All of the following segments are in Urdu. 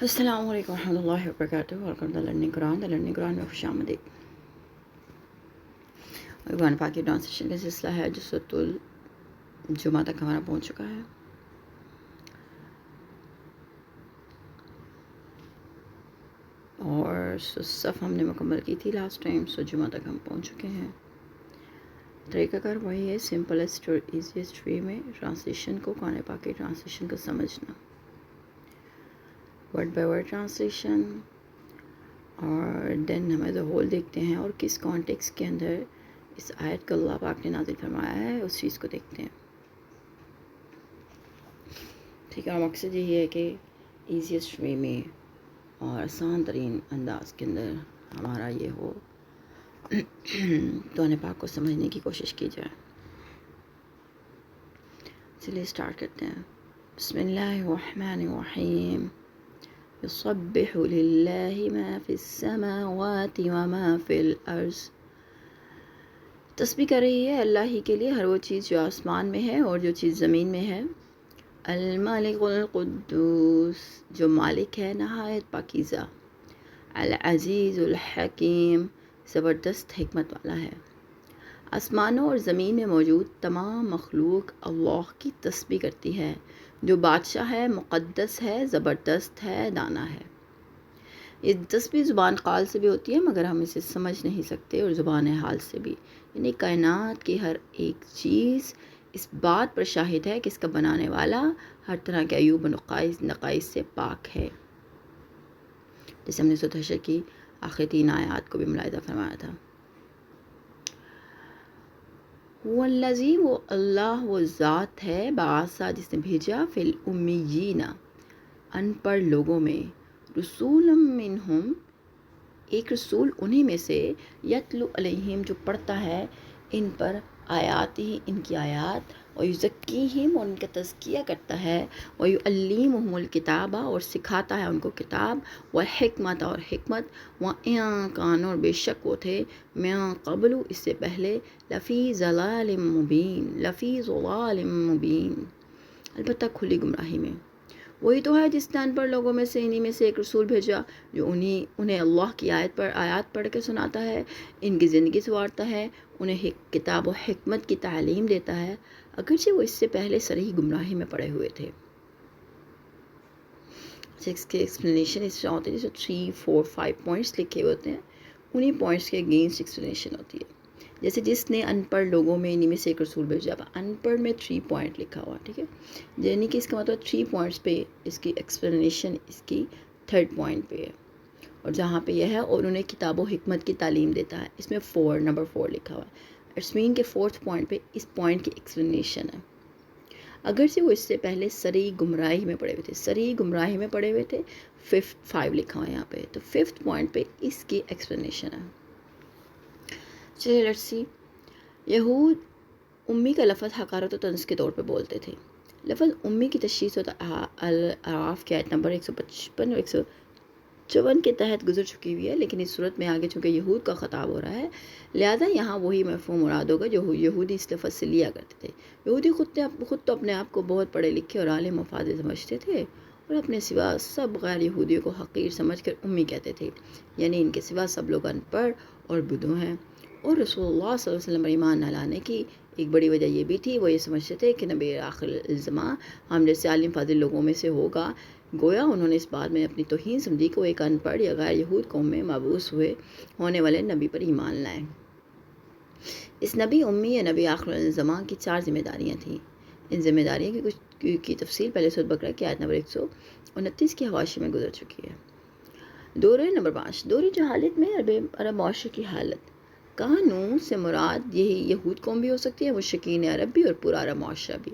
السلام علیکم ورحمۃ اللہ وبرکاتہ. ویلکم ٹو لرننگ قرآن میں خوش آمدید. قرآن پاک کی ٹرانسلیشن کا سلسلہ ہے جو سورۃ الجمعہ تک ہمارا پہنچ چکا ہے. اور صف ہم نے مکمل کی تھی لاسٹ ٹائم. جمعہ تک ہم پہنچ چکے ہیں. طریقہ کار وہی ہے، سمپلسٹ اور ایزیسٹ وے میں ٹرانسلیشن کو، قرآن پاک کی ٹرانسلیشن کو سمجھنا، ورڈ بائی ورڈ ٹرانسلیشن، اور دین ہم ایز اے ہول دیکھتے ہیں اور کس کانٹیکس کے اندر اس آیت کو اللہ پاک نے نازل فرمایا ہے اس چیز کو دیکھتے ہیں. ٹھیک ہے. اور مقصد یہی ہے کہ ایزیسٹ وے میں اور آسان ترین انداز کے اندر ہمارا یہ ہو قرآن پاک کو سمجھنے کی کوشش کی جائے. چلیے اسٹارٹ کرتے ہیں. بسم اللہ الرحمن الرحیم. یسبح للہ ما فی السماوات وما فی الارض. تسبیح کر رہی ہے اللہ ہی کے لیے ہر وہ چیز جو آسمان میں ہے اور جو چیز زمین میں ہے. الملک القدوس، جو مالک ہے نہایت پاکیزہ. العزیز الحکیم، زبردست حکمت والا ہے. آسمانوں اور زمین میں موجود تمام مخلوق اللہ کی تسبیح کرتی ہے، جو بادشاہ ہے، مقدس ہے، زبردست ہے، دانا ہے. یہ تسبیح زبان قال سے بھی ہوتی ہے مگر ہم اسے سمجھ نہیں سکتے، اور زبان حال سے بھی. یعنی کائنات کی ہر ایک چیز اس بات پر شاہد ہے کہ اس کا بنانے والا ہر طرح کے عیوب و نقائص سے پاک ہے. جیسے ہم نے سورۃ حشر کی آخری 3 آیات کو بھی ملاحظہ فرمایا تھا. هو الذی، وہ اللہ وہ ذات ہے، بعث جس نے بھیجا، فی الامیین ان پڑھ لوگوں میں، رسولا منہم ایک رسول انہی میں سے، یتلو علیہم جو پڑھتا ہے ان پر آیات ہی ان کی آیات، ویزکیہم اور ان کا تزکیہ کرتا ہے، ویعلمہم الکتاب اور سکھاتا ہے ان کو کتاب، والحکمت اور حکمت، وَإِن كَانُوا اور بے شک وہ تھے، من قبل اس سے پہلے، لفی ضلال مبین لفی ضلال مبین البتہ کھلی گمراہی میں. وہی تو ہے جس نے ان پڑھ لوگوں میں سے انہی میں سے ایک رسول بھیجا جو انہیں اللہ کی آیات پڑھ کے سناتا ہے، ان کی زندگی سنوارتا ہے، انہیں کتاب و حکمت کی تعلیم دیتا ہے، اگرچہ وہ اس سے پہلے صریح گمراہی میں پڑے ہوئے تھے. اس کے ایکسپلینیشن اس طرح ہوتے ہیں جیسے 3 4 5 پوائنٹس لکھے ہوتے ہیں، انہی پوائنٹس کے اگینسٹ ایکسپلینیشن ہوتی ہے. جیسے جس نے ان پڑھ لوگوں میں انہی میں سے ایک رسول بھیجا، ان پڑھ میں 3 پوائنٹ لکھا ہوا. ٹھیک ہے، یعنی کہ اس کا مطلب 3 پوائنٹس پہ اس کی ایکسپلینیشن اس کی 3rd پوائنٹ پہ ہے. اور جہاں پہ یہ ہے اور انہیں کتاب و حکمت کی تعلیم دیتا ہے، اس میں نمبر 4 لکھا ہوا ہے. اٹس مین کہ 4th پوائنٹ پہ اس پوائنٹ کی ایکسپلینیشن ہے، اگرچہ وہ اس سے پہلے صریح گمراہی میں پڑے ہوئے تھے. صریح گمراہی میں پڑے ہوئے تھے، 5 لکھا ہوا ہے یہاں پہ، تو 5th پوائنٹ پہ اس کی ایکسپلینیشن ہے. چلیے لیٹس سی. یہود امی کا لفظ حقارت و طنز کے طور پہ بولتے تھے. لفظ امی کی تشخیص الاعراف کی آیت نمبر 155 اور 154 کے تحت گزر چکی ہوئی ہے، لیکن اس صورت میں آگے چونکہ یہود کا خطاب ہو رہا ہے لہذا یہاں وہی مفہوم مراد ہوگا جو یہودی اس لفظ سے لیا کرتے تھے. یہودی خود تو اپنے آپ کو بہت پڑھے لکھے اور عالم و فاضل سمجھتے تھے، اور اپنے سوا سب غیر یہودیوں کو حقیر سمجھ کر امی کہتے تھے، یعنی ان کے سوا سب لوگ ان پڑھ اور بدو ہیں. اور رسول اللہ صلی اللہ علیہ وسلم پر ایمان نہ لانے کی ایک بڑی وجہ یہ بھی تھی، وہ یہ سمجھتے تھے کہ نبی آخر الزمان ہم جیسے عالم فاضل لوگوں میں سے ہوگا. گویا انہوں نے اس بات میں اپنی توہین سمجھی کہ وہ ایک ان پڑھ یا غیر یہود قوم میں مبعوث ہونے والے نبی پر ایمان لائیں. اس نبی امی یا نبی آخر الزمان کی 4 ذمہ داریاں تھیں. ان ذمہ داریوں کی کچھ کی تفصیل پہلے سورۃ بقرہ کی آیت نمبر 129 کے حواشی میں گزر چکی ہے. دورے نمبر 5، دور جہالت میں عرب معاشرے کی حالت. قانون سے مراد یہی یہود قوم بھی ہو سکتی ہے، مشرکین عرب بھی، اور پورا عرب معاشرہ بھی.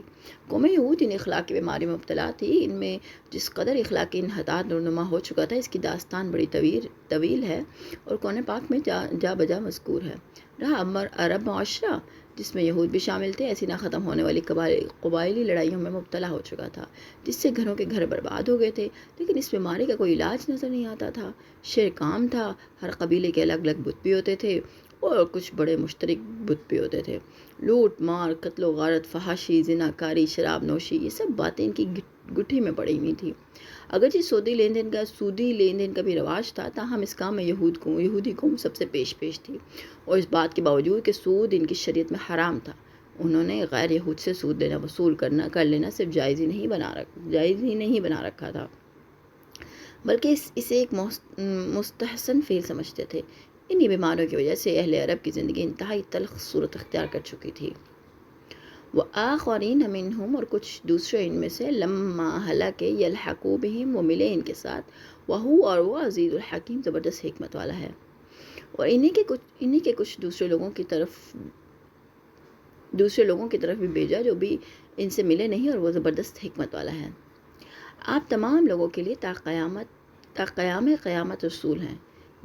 قوم یہود ان اخلاقی بیماری میں مبتلا تھی. ان میں جس قدر اخلاقی انحطاط رونما ہو چکا تھا اس کی داستان بڑی طویل ہے اور قرآن پاک میں جا بجا مذکور ہے. رہا عرب معاشرہ جس میں یہود بھی شامل تھے، ایسی نہ ختم ہونے والی قبائلی لڑائیوں میں مبتلا ہو چکا تھا جس سے گھروں کے گھر برباد ہو گئے تھے، لیکن اس بیماری کا کوئی علاج نظر نہیں آتا تھا. شرک عام تھا، ہر قبیلے کے الگ الگ بت بھی ہوتے تھے، اور کچھ بڑے مشترک بت بھی ہوتے تھے۔ لوٹ مار، قتل و غارت، فحاشی، زنا کاری، شراب نوشی، یہ سب باتیں ان کی گٹھی میں پڑی ہوئی تھیں۔ اگرچہ سودی لین دین کا بھی رواج تھا، تاہم اس کام میں یہودی قوم سب سے پیش تھی، اور اس بات کے باوجود کہ سود ان کی شریعت میں حرام تھا، انہوں نے غیر یہود سے سود لینا وصول کر لینا صرف جائز ہی نہیں بنا رکھا تھا، بلکہ اسے ایک مستحسن فعل سمجھتے تھے۔ انہی بیماریوں کی وجہ سے اہل عرب کی زندگی انتہائی تلخ صورت اختیار کر چکی تھی۔ وآخرین منہم، اور کچھ دوسرے ان میں سے، لما ہلاک یلحقوا بہم، وہ ملے ان کے ساتھ، اور وہ عزیز الحکیم، زبردست حکمت والا ہے، اور انہی کے کچھ دوسرے لوگوں کی طرف بھی بھیجا جو بھی ان سے ملے نہیں، اور وہ زبردست حکمت والا ہے۔ آپ تمام لوگوں کے لیے تا قیامت رسول ہیں۔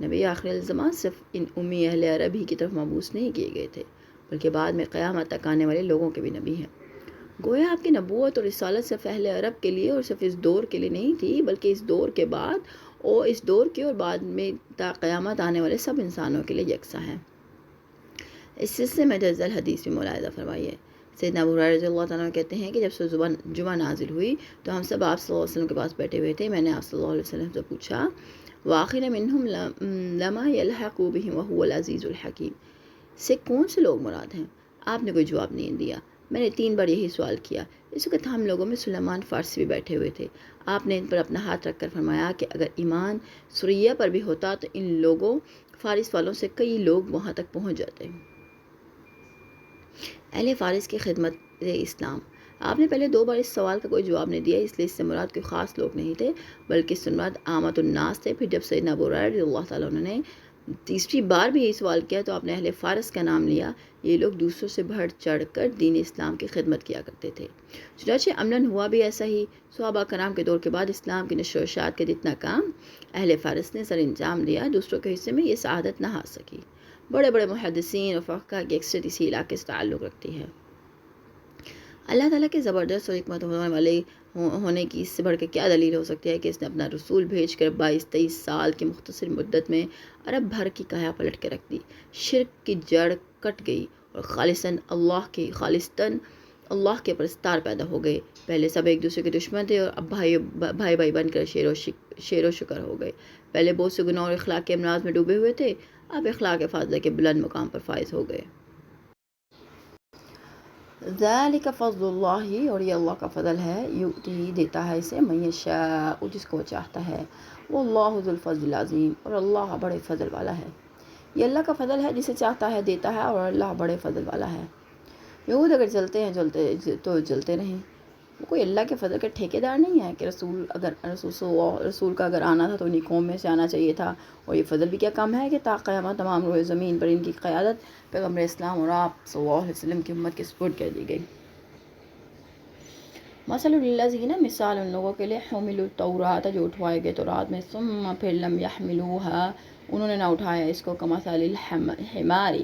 نبی آخر الزمان صرف ان امی اہل عرب ہی کی طرف مبعوث نہیں کیے گئے تھے، بلکہ بعد میں قیامت تک آنے والے لوگوں کے بھی نبی ہیں۔ گویا آپ کی نبوت اور رسالت صرف اہل عرب کے لیے اور صرف اس دور کے لیے نہیں تھی، بلکہ اس دور کے بعد میں تا قیامت آنے والے سب انسانوں کے لیے یکساں ہیں۔ اس سلسلے میں درج الحدیث بھی ملاحظہ فرمائیے۔ سیدنا ابو ہریرہ رضی اللہ تعالیٰ عنہ کہتے ہیں کہ جب سورۃ جمعہ نازل ہوئی تو ہم سب آپ صلی اللہ علیہ وسلم کے پاس بیٹھے ہوئے تھے۔ میں نے آپ صلی اللہ علیہ وسلم سے پوچھا، وآخر منہم لما یلحق بہم وہو العزیز الحکیم، سے کون سے لوگ مراد ہیں؟ آپ نے کوئی جواب نہیں دیا۔ میں نے 3 بار یہی سوال کیا۔ اس وقت ہم لوگوں میں سلیمان فارسی بھی بیٹھے ہوئے تھے۔ آپ نے ان پر اپنا ہاتھ رکھ کر فرمایا کہ اگر ایمان سریہ پر بھی ہوتا تو ان لوگوں فارس والوں سے کئی لوگ وہاں تک پہنچ جاتے۔ اہل فارس کی خدمت اسلام۔ آپ نے پہلے 2 بار اس سوال کا کوئی جواب نہیں دیا، اس لیے اس سے مراد کوئی خاص لوگ نہیں تھے، بلکہ اس سے مراد عامت الناس تھے۔ پھر جب سیدنا ابو ہریرہ رضی اللہ تعالیٰ عنہ نے تیسری بار بھی یہی سوال کیا تو آپ نے اہل فارس کا نام لیا۔ یہ لوگ دوسروں سے بڑھ چڑھ کر دین اسلام کی خدمت کیا کرتے تھے۔ چنانچہ عملاً ہوا بھی ایسا ہی۔ صحابہ کرام کے دور کے بعد اسلام کی نشر و اشاعت کا جتنا کام اہل فارس نے سر انجام دیا، دوسروں کے حصے میں یہ سعادت نہ آ سکی۔ بڑے بڑے محدثین اور فقہاء کی اکثریت اسی علاقے سے تعلق رکھتی ہے۔ اللہ تعالیٰ کے زبردست اور حکمت ہونے کی اس سے بڑھ کے کیا دلیل ہو سکتی ہے کہ اس نے اپنا رسول بھیج کر 22-23 سال کی مختصر مدت میں عرب بھر کی کایا پلٹ کے رکھ دی۔ شرک کی جڑ کٹ گئی اور خالصاً اللہ کے پرستار پیدا ہو گئے۔ پہلے سب ایک دوسرے کے دشمن تھے اور اب بھائی بن کر شیر و شکر ہو گئے۔ پہلے بہت سے گناہ اور اخلاق کے امراض میں ڈوبے ہوئے تھے، اب اخلاق فاضلہ کے بلند مقام پر فائز ہو گئے۔ ذالک فضل اللہ، اور یہ اللہ کا فضل ہے، یؤتی دیتا ہے اسے من یشاء، جس کو چاہتا ہے، واللہ ذو الفضل العظیم، اور اللہ بڑے فضل والا ہے۔ یہ اللہ کا فضل ہے، جسے چاہتا ہے دیتا ہے، اور اللہ بڑے فضل والا ہے۔ یہود اگر چلتے ہیں تو چلتے رہیں، وہ کوئی اللہ کے فضل کے ٹھیکیدار نہیں ہے کہ رسول کا اگر آنا تھا تو انہی قوم میں سے آنا چاہیے تھا، اور یہ فضل بھی کیا کم ہے کہ تا قیامت تمام روئے زمین پر ان کی قیادت پیغمبر اسلام اور آپ صلی اللہ علیہ وسلم کی امت کے سپرد کر دی گئی۔ مثل الذین، مثال ان لوگوں کے لیے، حملوا التوراۃ، جو اٹھوائے گئے تورات میں، ثم پھر لم یحملوها، انہوں نے نہ اٹھایا اس کو، کمثل الحمار،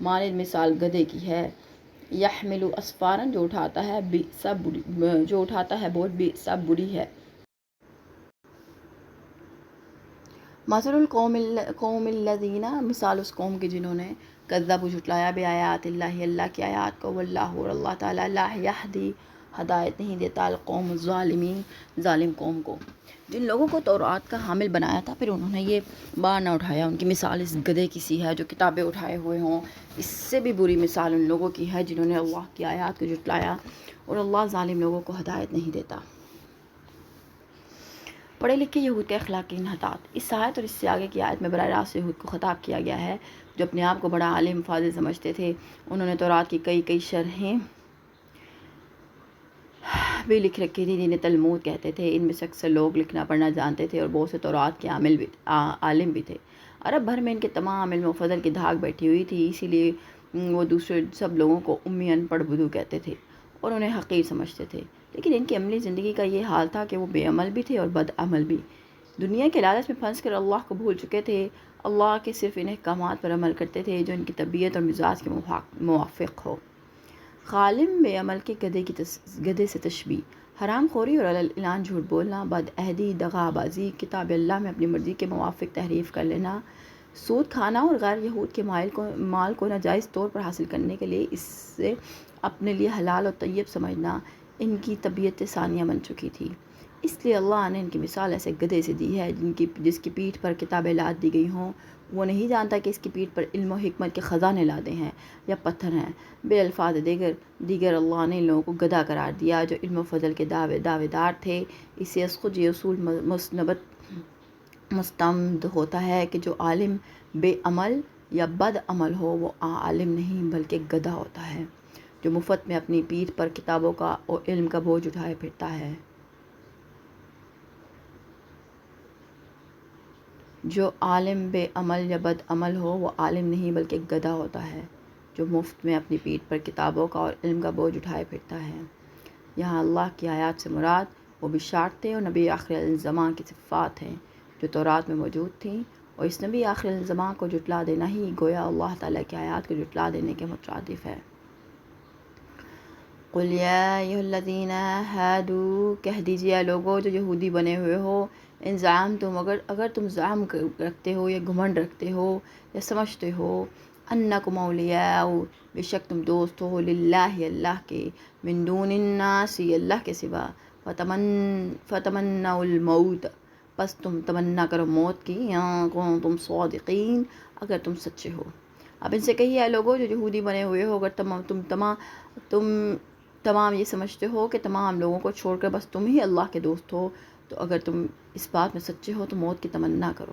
مانند مثال گدھے کی ہے، یحمل اسفارا، جو اٹھاتا ہے بوجھ، سب بری ہے۔ مثل القوم الذین، مثال اس قوم کی جنہوں نے، کذبوا، جھٹلایا، بآیات اللہ، اللہ کی آیات کو، واللہ، اور اللہ تعالیٰ، لا یہدی، ہدایت نہیں دیتا، القوم الظالمین، ظالم قوم کو۔ جن لوگوں کو تورات کا حامل بنایا تھا، پھر انہوں نے یہ بار نہ اٹھایا، ان کی مثال اس گدھے کی سی ہے جو کتابیں اٹھائے ہوئے ہوں۔ اس سے بھی بری مثال ان لوگوں کی ہے جنہوں نے اللہ کی آیات کو جھٹلایا، اور اللہ ظالم لوگوں کو ہدایت نہیں دیتا۔ پڑھے لکھے یہود کے اخلاقی انحطاط۔ اس آیت اور اس سے آگے کی آیت میں براہ راست یہود کو خطاب کیا گیا ہے، جو اپنے آپ کو بڑا عالم فاضل سمجھتے تھے۔ انہوں نے تورات کی کئی شرحیں بھی لکھ رکھی تھی، جنہیں تلمود کہتے تھے۔ ان میں سے اکثر لوگ لکھنا پڑھنا جانتے تھے اور بہت سے تورات کے عالم بھی تھے۔ عرب بھر میں ان کے تمام علم و فضل کی دھاک بیٹھی ہوئی تھی، اسی لیے وہ دوسرے سب لوگوں کو امی، ان پڑھ، بدو کہتے تھے اور انہیں حقیر سمجھتے تھے۔ لیکن ان کی عملی زندگی کا یہ حال تھا کہ وہ بے عمل بھی تھے اور بد عمل بھی۔ دنیا کے لالچ میں پھنس کر اللہ کو بھول چکے تھے، اللہ کے صرف ان احکامات پر عمل کرتے تھے جو ان کی طبیعت اور مزاج کے موافق ہو۔ غالب بے عمل کے گدھے سے تشبیہ۔ حرام خوری اور اعلان جھوٹ بولنا، بد عہدی، دغا بازی، کتاب اللہ میں اپنی مرضی کے موافق تحریف کر لینا، سود کھانا اور غیر یہود کے مال کو ناجائز طور پر حاصل کرنے کے لیے اس سے اپنے لیے حلال اور طیب سمجھنا ان کی طبیعت ثانیہ بن چکی تھی۔ اس لیے اللہ نے ان کی مثال ایسے گدھے سے دی ہے جس کی پیٹھ پر کتابیں لاد دی گئی ہوں۔ وہ نہیں جانتا کہ اس کی پیٹھ پر علم و حکمت کے خزانے لادے ہیں یا پتھر ہیں۔ بے الفاظ دیگر اللہ نے ان لوگوں کو گدھا قرار دیا جو علم و فضل کے دعوے دار تھے۔ اسے از خود یہ اصول مستمد ہوتا ہے کہ جو عالم بے عمل یا بد عمل ہو وہ عالم نہیں بلکہ گدھا ہوتا ہے جو مفت میں اپنی پیٹھ پر کتابوں کا اور علم کا بوجھ اٹھائے پھرتا ہے۔ جو عالم بے عمل یا بد عمل ہو وہ عالم نہیں بلکہ گدھا ہوتا ہے جو مفت میں اپنی پیٹھ پر کتابوں کا اور علم کا بوجھ اٹھائے پھرتا ہے۔ یہاں اللہ کی آیات سے مراد وہ بشارتیں اور نبی آخر الزمان کی صفات ہیں جو تورات میں موجود تھیں، اور اس نبی آخر الزمان کو جھٹلا دینا ہی گویا اللہ تعالیٰ کی آیات کو جھٹلا دینے کے مترادف ہے۔ قل یا ایھا الذین ہادوا، کہہ دیجیے لوگو جو یہودی بنے ہوئے ہو، ان زعمتم، اگر تم زعم رکھتے ہو یا گھمنڈ رکھتے ہو یا سمجھتے ہو، انکم اولیاء، بے شک تم دوست ہو، للہ اللہ کے، من دون الناس، اللہ کے سوا، فتمنوا الموت، پس تم تمنا کرو موت کی، یا کنتم صادقین، اگر تم سچے ہو۔ اب ان سے کہیے لوگوں جو یہودی بنے ہوئے ہو، اگر تم تمام یہ سمجھتے ہو کہ تمام لوگوں کو چھوڑ کر بس تم ہی اللہ کے دوست ہو، تو اگر تم اس بات میں سچے ہو تو موت کی تمنا کرو۔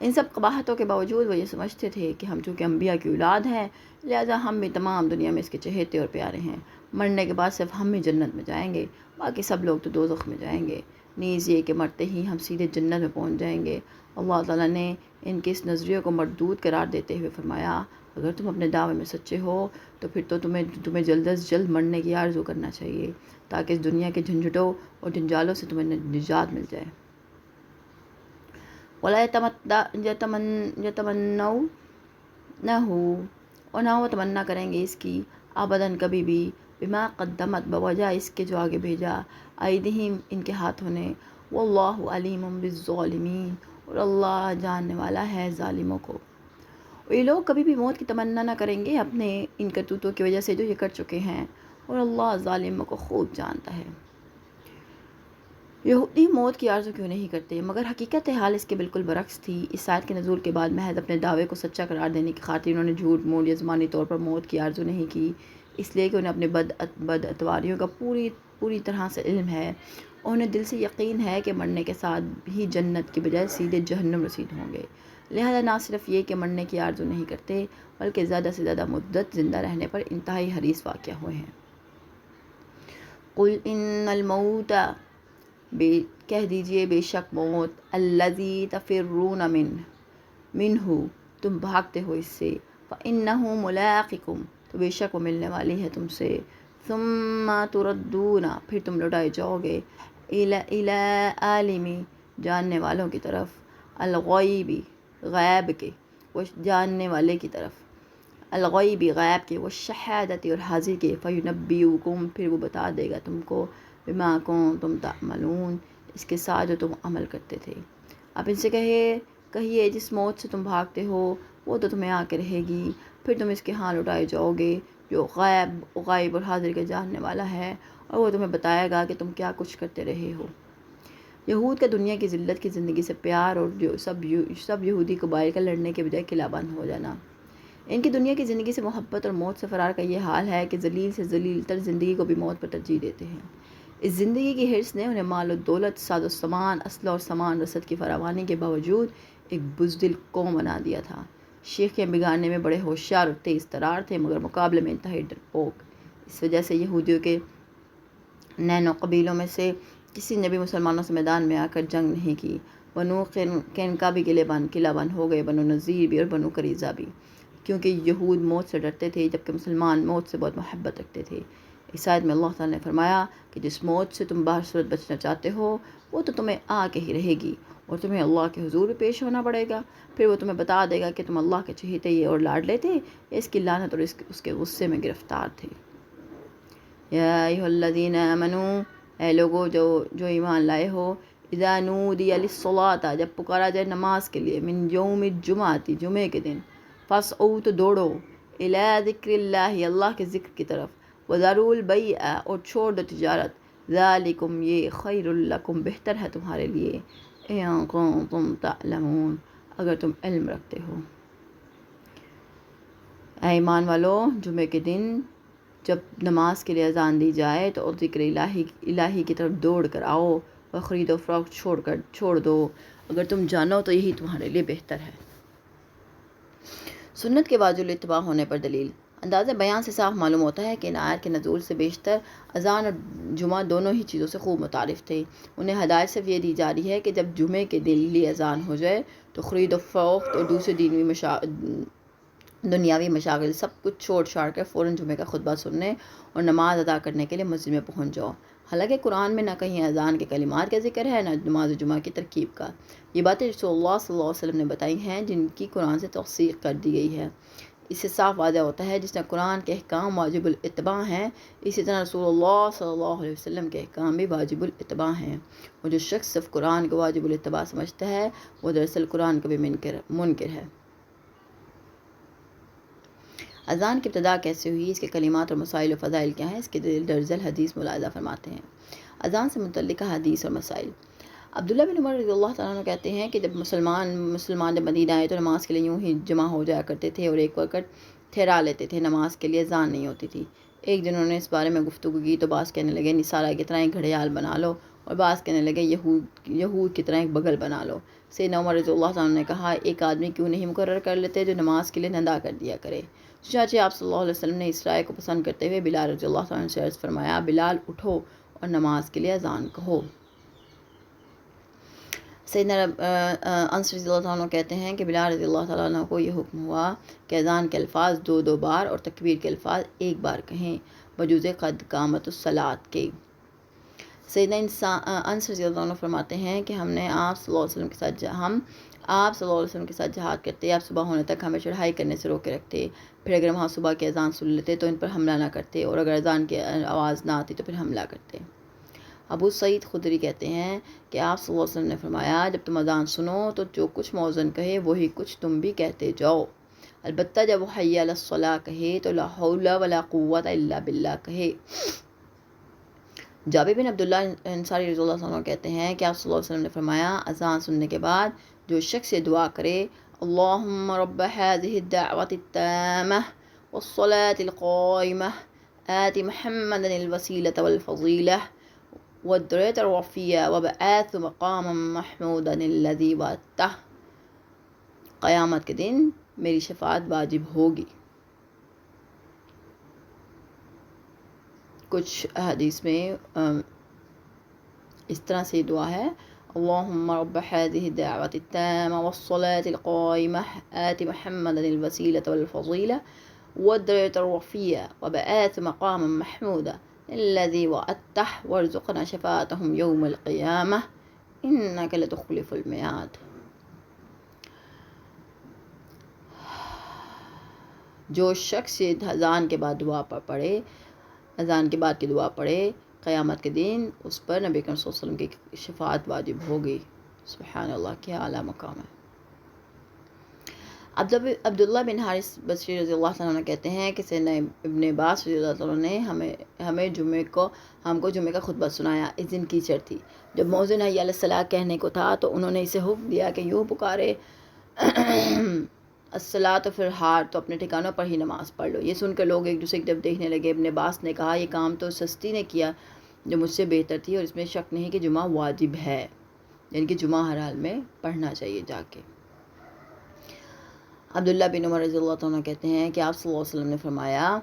ان سب قباحتوں کے باوجود وہ یہ سمجھتے تھے کہ ہم چونکہ انبیاء کی اولاد ہیں لہٰذا ہم بھی تمام دنیا میں اس کے چہیتے اور پیارے ہیں، مرنے کے بعد صرف ہم ہی جنت میں جائیں گے، باقی سب لوگ تو دوزخ میں جائیں گے، نیز یہ کہ مرتے ہی ہم سیدھے جنت میں پہنچ جائیں گے۔ اللہ تعالیٰ نے ان کے اس نظریے کو مردود قرار دیتے ہوئے فرمایا، اگر تم اپنے دعوے میں سچے ہو تو پھر تو تمہیں جلد از جلد مرنے کی آرزو کرنا چاہیے تاکہ اس دنیا کے جھنجھٹوں اور جنجالوں سے تمہیں نجات مل جائے۔ وَلَا يَتَمَنَّوْنَهُ، اور نہ وہ تمنا کریں گے اس کی ابداً کبھی بھی، بما قدمت، بوجہ اس کے جو آگے بھیجا، ایدیہم ان کے ہاتھوں نے، واللہ علیم بالظالمین، اور اللہ جاننے والا ہے ظالموں کو۔ اور یہ لوگ کبھی بھی موت کی تمنا نہ کریں گے اپنے ان کرتوتوں کی وجہ سے جو یہ کر چکے ہیں، اور اللہ ظالموں کو خوب جانتا ہے۔ یہودی موت کی آرزو کیوں نہیں کرتے، مگر حقیقت حال اس کے بالکل برعکس تھی۔ اس آیت کے نزول کے بعد محض اپنے دعوے کو سچا قرار دینے کی خاطر انہوں نے جھوٹ موٹ یا زمانی طور پر موت کی آرزو نہیں کی، اس لیے کہ انہیں اپنے بد اتواریوں کا پوری طرح سے علم ہے، اور انہیں دل سے یقین ہے کہ مرنے کے ساتھ ہی جنت کی بجائے سیدھے جہنم رسید ہوں گے، لہذا نہ صرف یہ کہ مرنے کی آرزو نہیں کرتے بلکہ زیادہ سے زیادہ مدت زندہ رہنے پر انتہائی حریص واقع ہوئے ہیں۔ قل ان الموت، کہہ دیجئے بے شک موت، الذی تفرون منہ، تم بھاگتے ہو اس سے، فإنہ ملاقکم، تو بے شک وہ ملنے والی ہے تم سے، ثم تردون، پھر تم لوٹائے جاؤ گے، الی عالم، جاننے والوں کی طرف، الغیب، غیب کے، وہ جاننے والے کی طرف، الغیب غیب کے، وہ شہادت اور حاضر کے، فینبئکم، پھر وہ بتا دے گا تم کو، بما کنتم تعملون، اس کے ساتھ جو تم عمل کرتے تھے۔ اب ان سے کہیے جس موت سے تم بھاگتے ہو وہ تو تمہیں آ کے رہے گی، پھر تم اس کے ہاں لوٹائے جاؤ گے جو غائب اور حاضر کے جاننے والا ہے، اور وہ تمہیں بتائے گا کہ تم کیا کچھ کرتے رہے ہو۔ یہود کا دنیا کی ذلت کی زندگی سے پیار اور جو سب یہودی قبائل کا لڑنے کے بجائے قلعہ بند ہو جانا، ان کی دنیا کی زندگی سے محبت اور موت سے فرار کا یہ حال ہے کہ ذلیل سے ذلیل تر زندگی کو بھی موت پر ترجیح دیتے ہیں۔ اس زندگی کی حرص نے انہیں مال و دولت، ساز و سامان، اسلحہ اور سامان رسد کی فراوانی کے باوجود ایک بزدل قوم بنا دیا تھا۔ شیخیں بگاڑنے میں بڑے ہوشیار اور تیز ترار تھے مگر مقابلے میں انتہائی ڈرپوک۔ اس وجہ سے یہودیوں کے نینو قبیلوں میں سے کسی نے بھی مسلمانوں سے میدان میں آ کر جنگ نہیں کی۔ بنو قینقاع بھی قلعہ بند ہو گئے، بنو نذیر بھی اور بنو قریظہ بھی، کیونکہ یہود موت سے ڈرتے تھے جبکہ مسلمان موت سے بہت محبت رکھتے تھے۔ اس آیت میں اللہ تعالیٰ نے فرمایا کہ جس موت سے تم باہر صورت بچنا چاہتے ہو وہ تو تمہیں آ کے ہی رہے گی اور تمہیں اللہ کے حضور بھی پیش ہونا پڑے گا، پھر وہ تمہیں بتا دے گا کہ تم اللہ کے چہیتے اور لاڈلے تھے یا اس کی لعنت اور اس کے غصے میں گرفتار تھے۔ یا ایھا الذین آمنوا، اے لوگو جو ایمان لائے ہو، اذا نودی للصلاۃ، جب پکارا جائے نماز کے لیے، من یوم الجمعۃ، جمعے کے دن، فاسعوا، تو دوڑو، الی ذکر اللہ، اللہ کے ذکر کی طرف، وذروا البیع، اور چھوڑ دو تجارت، ذالکم، یہ، خیر لکم، بہتر ہے تمہارے لیے، ان کنتم تعلمون، اگر تم علم رکھتے ہو۔ اے ایمان والو، جمعے کے دن جب نماز کے لیے اذان دی جائے تو ذکر الہی کی طرف دوڑ کر آؤ، اور خرید و فروخت چھوڑ دو، اگر تم جانو تو یہی تمہارے لیے بہتر ہے۔ سنت کے واجب الاتباع ہونے پر دلیل۔ انداز بیان سے صاف معلوم ہوتا ہے کہ ان آیت کے نزول سے بیشتر اذان اور جمعہ دونوں ہی چیزوں سے خوب متعارف تھے۔ انہیں ہدایت صرف یہ دی جا رہی ہے کہ جب جمعے کے دن لی اذان ہو جائے تو خرید و فروخت اور دوسرے دنیاوی مشاغل سب کچھ چھوڑ چھاڑ کر فوراً جمعے کا خطبہ سننے اور نماز ادا کرنے کے لیے مسجد میں پہنچ جاؤ۔ حالانکہ قرآن میں نہ کہیں اذان کے کلمات کا ذکر ہے، نہ نماز جمعہ کی ترکیب کا۔ یہ باتیں رسول اللہ صلی اللہ علیہ وسلم نے بتائی ہیں، جن کی قرآن سے توثیق کر دی گئی ہے۔ اس سے صاف واضح ہوتا ہے جس طرح قرآن کے احکام واجب الاتباع ہیں، اسی طرح رسول اللہ صلی اللہ علیہ وسلم کے احکام بھی واجب الاتباع ہیں، اور جو شخص صرف قرآن کو واجب الاتباع سمجھتا ہے وہ دراصل قرآن کا بھی منکر ہے۔ اذان کی ابتدا کیسے ہوئی، اس کے کلمات اور مسائل و فضائل کیا ہیں، اس کے درج الحدیث ملاحظہ فرماتے ہیں۔ اذان سے متعلقہ حدیث اور مسائل۔ عبداللہ بن عمر رضی اللہ تعالیٰ عنہ کہتے ہیں کہ جب مسلمان جب مدینہ آئے تو نماز کے لیے یوں ہی جمع ہو جایا کرتے تھے اور ایک وقت ٹھہرا لیتے تھے، نماز کے لیے اذان نہیں ہوتی تھی۔ ایک دن انہوں نے اس بارے میں گفتگو کی تو بعض کہنے لگے نصارہ کی طرح ایک گھڑیال بنا لو، اور بعض کہنے لگے یہود کی طرح ایک بغل بنا لو۔ سیدنا عمر رضی اللہ تعالیٰ عنہ نے کہا ایک آدمی کیوں نہیں مقرر کر لیتے جو نماز کے لیے ندا کر دیا کرے۔ چنانچہ آپ صلی اللہ علیہ وسلم نے اس رائے کو پسند کرتے ہوئے بلال رضی اللہ تعالیٰ عنہ سے عرض فرمایا، بلال اٹھو اور نماز کے لیے اذان کہو۔ سیدنا انس رضی اللہ تعالیٰ عنہ کہتے ہیں کہ بلال رضی اللہ تعالیٰ عنہ کو یہ حکم ہوا کہ اذان کے الفاظ 2 بار اور تکبیر کے الفاظ 1 بار کہیں، بجوز قد قامت الصلاۃ کے۔ سیدنا انس رضی اللہ عنہ فرماتے ہیں کہ ہم آپ صلی اللہ علیہ وسلم کے ساتھ جہاد کرتے، آپ صبح ہونے تک ہمیں چڑھائی کرنے سے روکے رکھتے، پھر اگر وہاں صبح کی اذان سن لیتے تو ان پر حملہ نہ کرتے، اور اگر اذان کی آواز نہ آتی تو پھر حملہ کرتے۔ ابو سعید خدری کہتے ہیں کہ آپ صلی اللہ علیہ وسلم نے فرمایا جب تم اذان سنو تو جو کچھ مؤذن کہے وہی کچھ تم بھی کہتے جاؤ، البتہ جب وہ حی علی الصلاۃ کہے تو لا حول ولا قوت الا باللہ کہے۔ جابر بن عبداللہ انصاری رضی اللہ عنہ کہتے ہیں کہ آپ صلی اللہ علیہ وسلم نے فرمایا اذان سننے کے بعد جو شخص یہ دعا کرے، اللہم رب هذه الدعوة التامة والصلاة القائمة آت محمدا الوسیلة والفضیلة والدرجة الرفیعة وابعثه مقاما محمودا الذی وعدتہ، قیامت کے دن میری شفاعت واجب ہوگی۔ کچھ حدیث میں اس طرح سے دعا ہے، اللہم رب هذه الدعوة التامة والصلاة القائمة آت محمدا الوسیلة والفضیلة والدرجة الرفیعة وابعثه مقاما محمودا الذی وعدتہ وارزقنا شفاعتهم یوم القیامة انک لتخلف الميعاد۔ جو شخص اذان کے بعد اذان کے بعد کی دعا پڑھے، قیامت کے دن اس پر نبی کریم صلی اللہ علیہ وسلم کی شفاعت واجب ہوگی۔ سبحان اللہ، کیا اعلیٰ مقام ہے۔ عبداللہ بن حارث بصری رضی اللہ عنہ کہتے ہیں کہ سیدنا ابن عباس رضی اللہ عنہ نے ہم کو جمعے کا خطبہ سنایا۔ اس دن کیچڑ تھی۔ جب مؤذن حی علی الصلاۃ کہنے کو تھا تو انہوں نے اسے حکم دیا کہ یوں پکارے، الصلاۃ، پھر ہار تو اپنے ٹھکانوں پر ہی نماز پڑھ لو۔ یہ سن کر لوگ ایک دوسرے کی طرف دیکھنے لگے۔ ابن عباس نے کہا یہ کام تو سستی نے کیا جو مجھ سے بہتر تھی، اور اس میں شک نہیں کہ جمعہ واجب ہے، یعنی کہ جمعہ ہر حال میں پڑھنا چاہیے جا کے۔ عبداللہ بن عمر رضی اللہ عنہ کہتے ہیں کہ آپ صلی اللہ علیہ وسلم نے فرمایا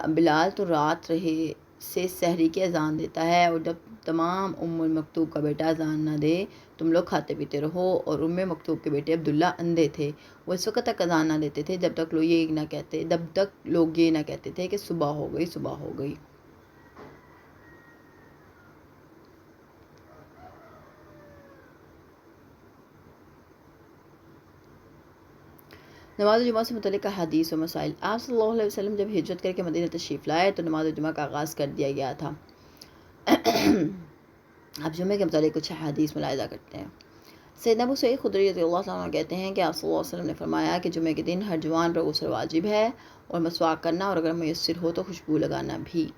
بلال تو رات رہے سے سحری کی اذان دیتا ہے، اور جب تمام ام مکتوب کا بیٹا اذان نہ دے تم لوگ کھاتے پیتے رہو۔ اور ام مکتوب کے بیٹے عبداللہ اندھے تھے، وہ اس وقت تک اذان نہ دیتے تھے جب تک لوگ یہ نہ کہتے تھے کہ صبح ہو گئی، صبح ہو گئی۔ نماز جمعہ سے متعلق حدیث و مسائل۔ آپ صلی اللہ علیہ وسلم جب ہجرت کر کے مدینہ تشریف لائے تو نماز جمعہ کا آغاز کر دیا گیا تھا۔ اب جمعے کے متعلق کچھ حدیث ملاحظہ کرتے ہیں۔ سیدنا ابو سعید خدری رضی اللہ عنہ کہتے ہیں کہ آپ صلی اللہ علیہ وسلم نے فرمایا کہ جمعے کے دن ہر جوان پر غسل واجب ہے اور مسواک کرنا، اور اگر میسر ہو تو خوشبو لگانا بھی۔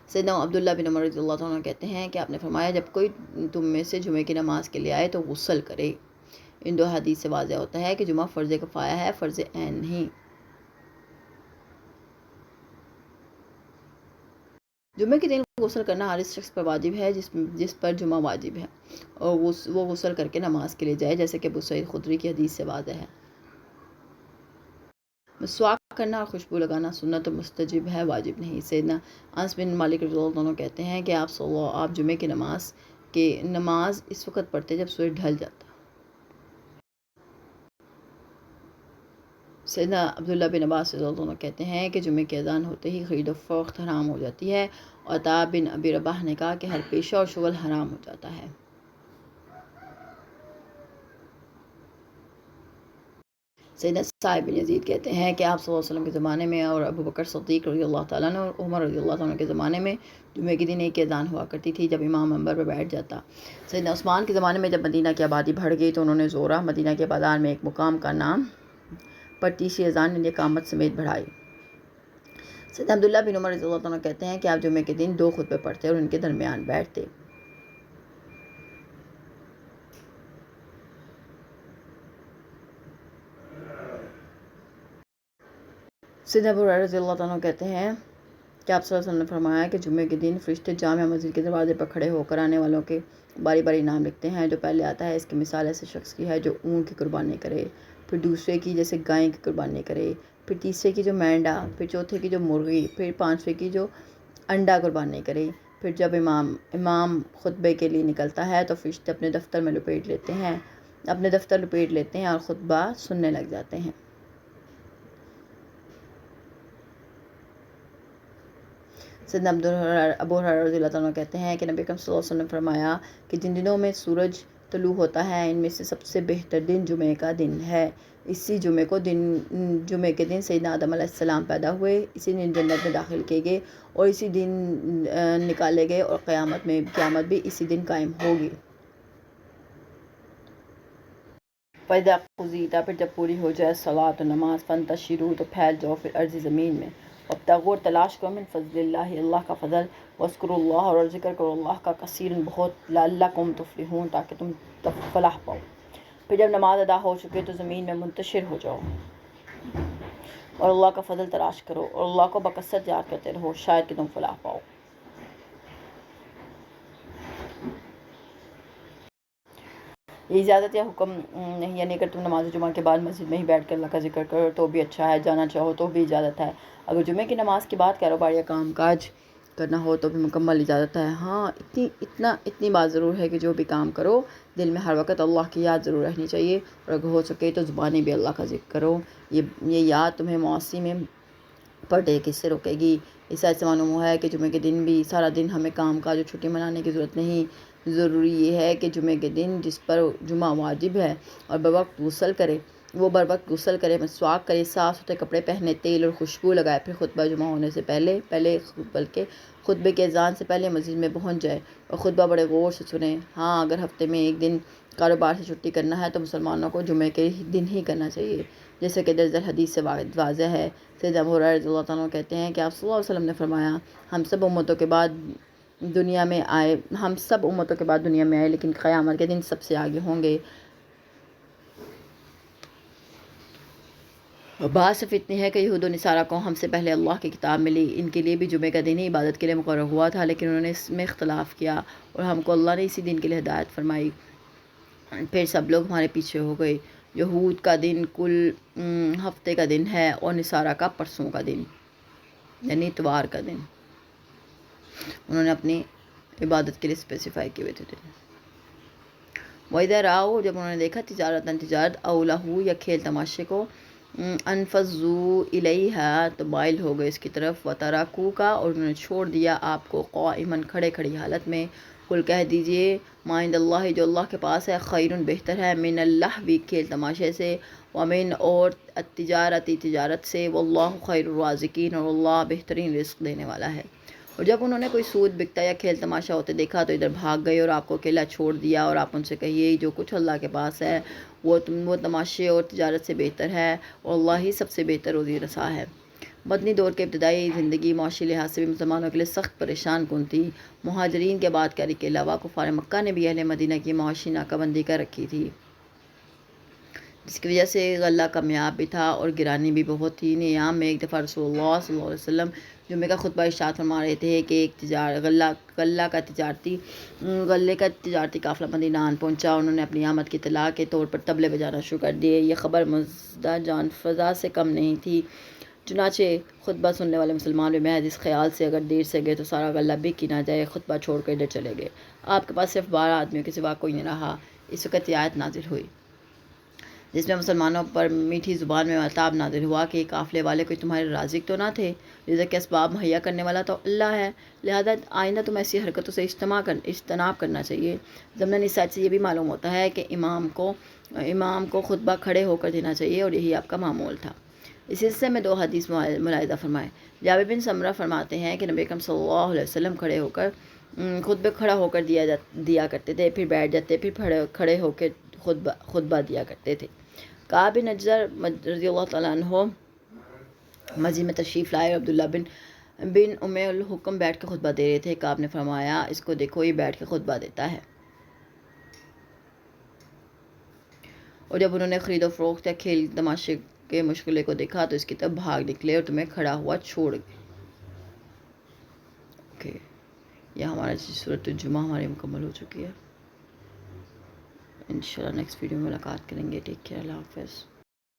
سیدنا عبداللہ بن عمر رضی اللہ عنہ کہتے ہیں کہ آپ نے فرمایا جب کوئی تم میں سے جمعے کی نماز کے لیے آئے تو غسل کرے۔ ان دو حدیث سے واضح ہوتا ہے کہ جمعہ فرض کفایہ ہے، فرض عین نہیں۔ جمعے کے دن غسل کرنا ہر اس شخص پر واجب ہے جس پر جمعہ واجب ہے، اور وہ غسل کر کے نماز کے لیے جائے، جیسے کہ ابو سعید خدری کی حدیث سے واضح ہے۔ مسواک کرنا اور خوشبو لگانا سنت و مستجب ہے، واجب نہیں۔ سیدنا انس بن مالک رضی اللہ عنہ کہتے ہیں کہ آپ جمعے کی نماز اس وقت پڑھتے جب سورج ڈھل جاتا۔ سیدنا عبداللہ بن عباس رضی اللہ عنہ کہتے ہیں کہ جمعے کی اذان ہوتے ہی خرید و فروخت حرام ہو جاتی ہے، اور عطا بن ابی رباح نے کہا کہ ہر پیشہ اور شغل حرام ہو جاتا ہے۔ سیدنا صاحب بن یزید کہتے ہیں کہ آپ صلی اللہ علیہ وسلم کے زمانے میں اور ابو بکر صدیق رضی اللہ تعالیٰ عنہ اور عمر رضی اللہ عنہ کے زمانے میں جمعے کے دن ایک اذان ہوا کرتی تھی جب امام منبر پر بیٹھ جاتا۔ سیدنا عثمان کے زمانے میں جب مدینہ کی آبادی بڑھ گئی تو انہوں نے زورہ مدینہ کے بازار میں ایک مقام کا نام پر تیسری اذان یعنی اقامت سمیت بڑھائی۔ سیدنا عبداللہ بن عمر رضی اللہ عنہ کہتے ہیں کہ آپ جمعے کے دن 2 خطبے پڑھتے اور ان کے درمیان بیٹھتے۔ سیدنا ابو ہریرہ رضی اللہ عنہ کہتے ہیں کہ آپ صلی اللہ علیہ وسلم نے فرمایا کہ جمعے کے دن فرشتے جامع مسجد کے دروازے پر کھڑے ہو کر آنے والوں کے باری باری نام لکھتے ہیں۔ جو پہلے آتا ہے اس کی مثال ایسے شخص کی ہے جو اونٹ کی قربانی کرے، پھر دوسرے کی جیسے گائے کی قربانی کرے، پھر تیسرے کی جو مینڈا، پھر چوتھے کی جو مرغی، پھر پانچویں کی جو انڈا قربانی کرے۔ پھر جب امام خطبے کے لیے نکلتا ہے تو فرشتے اپنے دفتر لپیٹ لیتے ہیں اور خطبہ سننے لگ جاتے ہیں۔ سیدنا ابو ہریرہ رضی اللہ عنہ کہتے ہیں کہ نبی اکرم صلی اللہ علیہ وسلم نے فرمایا کہ جن دنوں میں سورج طلوع ہوتا ہے ان میں سے سب سے بہتر دن جمعے کا دن ہے۔ اسی جمعے کے دن سیدنا آدم علیہ السلام پیدا ہوئے، اسی دن جنت میں داخل کیے گئے اور اسی دن نکالے گئے، اور قیامت بھی اسی دن قائم ہوگی۔ فَإِذَا قُضِیَتْ، پھر جب پوری ہو جائے صلاۃ و نماز، فَانتَشِرُوا، تو پھیل جاؤ پھر ارض زمین میں، وابتغوا، تلاش کرو، من فضل اللہ، اللہ کا فضل، واذکروا اللہ، اور ذکر کرو اللہ کا کثیرا بہت، لعلکم تفلحون، تاکہ تم فلاح پاؤ۔ پھر جب نماز ادا ہو چکے تو زمین میں منتشر ہو جاؤ اور اللہ کا فضل تلاش کرو اور اللہ کو بکثرت یاد کرتے رہو، شاید کہ تم فلاح پاؤ۔ یہ اجازت یا حکم نہیں، یعنی اگر تم نماز جمعہ کے بعد مسجد میں ہی بیٹھ کر اللہ کا ذکر کرو تو بھی اچھا ہے، جانا چاہو تو بھی اجازت ہے۔ اگر جمعے کی نماز کے بعد کاروبار یا کام کاج کرنا ہو تو بھی مکمل اجازت ہے۔ ہاں اتنی بات ضرور ہے کہ جو بھی کام کرو دل میں ہر وقت اللہ کی یاد ضرور رہنی چاہیے، اور اگر ہو سکے تو زبانی بھی اللہ کا ذکر کرو۔ یہ یاد تمہیں معاصی میں پڑھے کس سے روکے گی؟ اس آیت سے معلوم ہوا ہے کہ جمعے کے دن بھی سارا دن ہمیں کام کاج اور چھٹی منانے کی ضرورت نہیں۔ ضروری یہ ہے کہ جمعے کے دن جس پر جمعہ واجب ہے اور وہ بر وقت غسل کرے، مسواک کرے، صاف ستھرے کپڑے پہنے، تیل اور خوشبو لگائے، پھر خطبہ جمعہ ہونے سے پہلے بلکہ خطبے کے اذان سے پہلے مسجد میں پہنچ جائے اور خطبہ بڑے غور سے سنے۔ ہاں اگر ہفتے میں ایک دن کاروبار سے چھٹی کرنا ہے تو مسلمانوں کو جمعے کے دن ہی کرنا چاہیے، جیسے کہ درج حدیث سے واضح ہے۔ سیدنا ابو ہریرہ رضی اللہ عنہ کہتے ہیں کہ آپ صلی اللہ علیہ وسلم نے فرمایا ہم سب امتوں کے بعد دنیا میں آئے لیکن قیامت کے دن سب سے آگے ہوں گے۔ بات صرف اتنی ہے کہ یہود و نصارہ کو ہم سے پہلے اللہ کی کتاب ملی، ان کے لیے بھی جمعے کا دن ہی عبادت کے لیے مقرر ہوا تھا، لیکن انہوں نے اس میں اختلاف کیا اور ہم کو اللہ نے اسی دن کے لیے ہدایت فرمائی، پھر سب لوگ ہمارے پیچھے ہو گئے۔ یہود کا دن کل ہفتے کا دن ہے اور نصارہ کا پرسوں کا دن یعنی اتوار کا دن، انہوں نے اپنی عبادت کے لیے اسپیسیفائی کیے ہوئے تھے۔ وَإِذَا رَأَوْا، جب انہوں نے دیکھا تجارت أَوْ لَهْوًا یا کھیل تماشے کو، انفضوا الیہا، تو مائل ہو گئے اس کی طرف، وترکوک، اور انہوں نے چھوڑ دیا آپ کو قائما، کھڑی حالت میں۔ قل کہہ دیجئے ما عند اللہ، جو اللہ کے پاس ہے، خیر بہتر ہے، من اللہو، کھیل تماشے سے، ومن، اور التجارت، تجارت سے، واللہ خیر الرازقین، اور اللہ بہترین رزق دینے والا ہے۔ اور جب انہوں نے کوئی سود بکتا یا کھیل تماشا ہوتے دیکھا تو ادھر بھاگ گئے اور آپ کو اکیلا چھوڑ دیا، اور آپ ان سے کہیے جو کچھ اللہ کے پاس ہے وہ تماشے اور تجارت سے بہتر ہے، اور اللہ ہی سب سے بہتر روزی رساں ہے۔ مدنی دور کے ابتدائی زندگی معاشی لحاظ سے بھی مسلمانوں کے لیے سخت پریشان کن تھی۔ مہاجرین کے بعد کاری کے علاوہ کفار مکہ نے بھی اہل مدینہ کی معاشی ناکہ بندی کر رکھی تھی، جس کی وجہ سے غلہ کامیاب بھی تھا اور گرانی بھی بہت تھی۔ ایام میں ایک دفعہ رسول اللہ صلی اللہ علیہ وسلم جمعے کا خطبہ ارشاد فرما رہے تھے کہ ایک غلے کا تجارتی قافلہ مدینہ آن پہنچا۔ انہوں نے اپنی آمد کی اطلاع کے طور پر طبلے بجانا شروع کر دیے۔ یہ خبر مزدہ جان فضا سے کم نہیں تھی، چنانچہ خطبہ سننے والے مسلمان بھی محض اس خیال سے اگر دیر سے گئے تو سارا غلہ بک ہی نہ جائے، خطبہ چھوڑ کر ادھر چلے گئے۔ آپ کے پاس صرف 12 آدمیوں کے سوا کوئی نہیں رہا۔ اس وقت یہ آیت نازل ہوئی جس میں مسلمانوں پر میٹھی زبان میں عتاب نازل ہوا کہ یہ قافلے والے کوئی تمہارے رازق تو نہ تھے؟ رزق کے اسباب مہیا کرنے والا تو اللہ ہے، لہذا آئندہ تم ایسی حرکتوں سے اجتناب کرنا چاہیے۔ ضمن اس آیت سے یہ بھی معلوم ہوتا ہے کہ امام کو خطبہ کھڑے ہو کر دینا چاہیے، اور یہی آپ کا معمول تھا۔ اس سلسلے میں 2 حدیث ملاحظہ فرمائیں۔ جابر بن سمرہ فرماتے ہیں کہ نبی اکرم صلی اللہ علیہ وسلم خطبے کھڑا ہو کر دیا کرتے تھے، پھر بیٹھ جاتے، پھر کھڑے ہو کے خطبہ دیا کرتے تھے۔ کعب بن اجر رضی اللہ تعالیٰ عنہ مسجد میں تشریف لائے اور عبداللہ بن ام الحکم بیٹھ کے خطبہ دے رہے تھے۔ کعب نے فرمایا اس کو دیکھو، یہ بیٹھ کے خطبہ دیتا ہے۔ اور جب انہوں نے خرید و فروخت یا کھیل تماشے کے مشغلے کو دیکھا تو اس کی طرف بھاگ نکلے اور تمہیں کھڑا ہوا چھوڑ گئے۔ اوکے، یہ ہمارا سورۃ الجمعہ ہماری مکمل ہو چکی ہے۔ انشاءاللہ نیکسٹ ویڈیو میں ملاقات کریں گے۔ ٹیک کیئر، اللہ حافظ۔